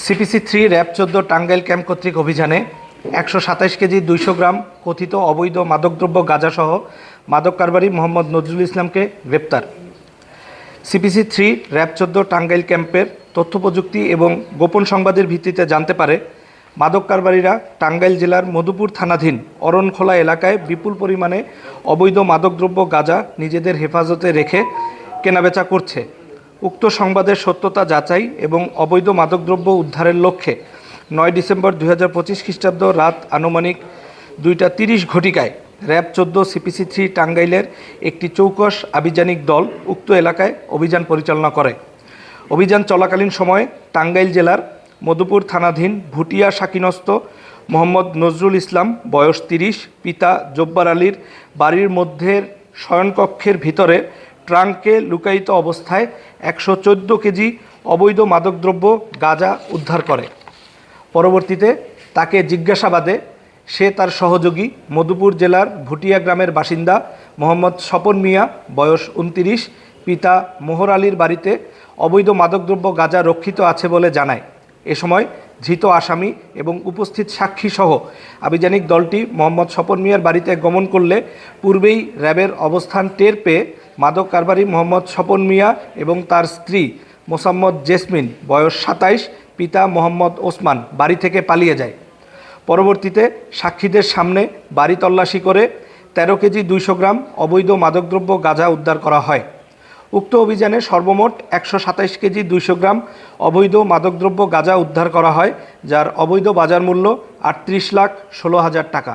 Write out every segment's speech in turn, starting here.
CPC 3 RAB 14 Tangail camp কর্তৃক অভিযানে 127 KG 200 গ্রাম কথিত অবৈধ মাদকদ্রব্য গাঁজাসহ মাদক কারবারি মোহাম্মদ নজরুল ইসলামকে গ্রেপ্তার। সিপিসি 3 র্যাব 14 টাঙ্গাইল ক্যাম্পের তথ্য প্রযুক্তি এবং গোপন সংবাদের ভিত্তিতে জানতে পারে মাদক কারবারিরা টাঙ্গাইল জেলার মধুপুর থানাধীন অরণখোলা এলাকায় বিপুল পরিমাণে অবৈধ মাদকদ্রব্য গাঁজা নিজেদের হেফাজতে রেখে কেনাবেচা করছে। উক্ত সংবাদের সত্যতা যাচাই এবং অবৈধ মাদকদ্রব্য উদ্ধারের লক্ষ্যে 9 ডিসেম্বর 2025 খ্রিস্টাব্দ রাত আনুমানিক 2:30 ঘটিকায় র্যাব 14 সিপিসি 3 টাঙ্গাইলের একটি চৌকস আভিযানিক দল উক্ত এলাকায় অভিযান পরিচালনা করে। অভিযান চলাকালীন সময়ে টাঙ্গাইল জেলার মধুপুর থানাধীন ভুটিয়া শাকিনস্ত মোহাম্মদ নজরুল ইসলাম বয়স 30 পিতা জব্বার আলীর বাড়ির মধ্যের শয়নকক্ষের ভিতরে ট্রাঙ্কে লুকায়িত অবস্থায় 114 কেজি অবৈধ মাদকদ্রব্য গাঁজা উদ্ধার করে। পরবর্তীতে তাকে জিজ্ঞাসাবাদে সে তার সহযোগী মধুপুর জেলার ভুটিয়া গ্রামের বাসিন্দা মোহাম্মদ স্বপন মিয়া বয়স 29 পিতা মোহর আলীর বাড়িতে অবৈধ মাদকদ্রব্য গাঁজা রক্ষিত আছে বলে জানায়। এ সময় ধৃত আসামি এবং উপস্থিত সাক্ষীসহ আভিযানিক দলটি মোহাম্মদ স্বপন মিয়ার বাড়িতে গমন করলে পূর্বেই র্যাবের অবস্থান টের পেয়ে মাদক কারবারি মোহাম্মদ স্বপন মিয়া এবং তার স্ত্রী মোসাম্মদ জেসমিন বয়স 27 পিতা মোহাম্মদ ওসমান বাড়ি থেকে পালিয়ে যায়। পরবর্তীতে সাক্ষীদের সামনে বাড়ি তল্লাশি করে 13 কেজি 200 গ্রাম অবৈধ মাদকদ্রব্য গাঁজা উদ্ধার করা হয়। উক্ত অভিযানে সর্বমোট 127 কেজি 200 গ্রাম অবৈধ মাদকদ্রব্য গাঁজা উদ্ধার করা হয়, যার অবৈধ বাজার মূল্য 38,16,000 টাকা।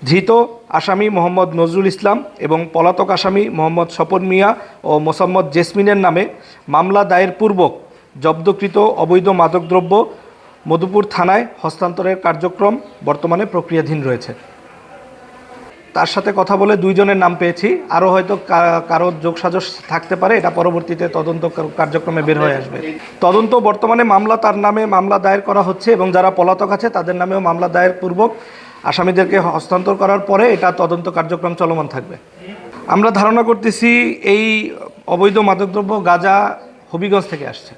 ধৃত আসামি মোহাম্মদ নজরুল ইসলাম এবং পলাতক আসামি মোহাম্মদ স্বপন মিয়া ও মোসাম্মদ জেসমিনের নামে মামলা দায়ের পূর্বক জব্দকৃত অবৈধ মাদকদ্রব্য মধুপুর থানায় হস্তান্তরের কার্যক্রম বর্তমানে প্রক্রিয়াধীন রয়েছে। তার সাথে কথা বলে 2 জনের নাম পেয়েছি, আরও হয়তো কারো যোগসাজশ থাকতে পারে, এটা পরবর্তীতে তদন্ত কার্যক্রমে বের হয়ে আসবে। তদন্ত বর্তমানে মামলা তার নামে মামলা দায়ের করা হচ্ছে এবং যারা পলাতক আছে তাদের নামেও মামলা দায়ের পূর্বক আসামিদেরকে হস্তান্তর করার পরে এটা তদন্ত কার্যক্রম চলমান থাকবে। আমরা ধারণা করতেছি এই অবৈধ মাদকদ্রব্য গাঁজা হবিগঞ্জ থেকে আসছে।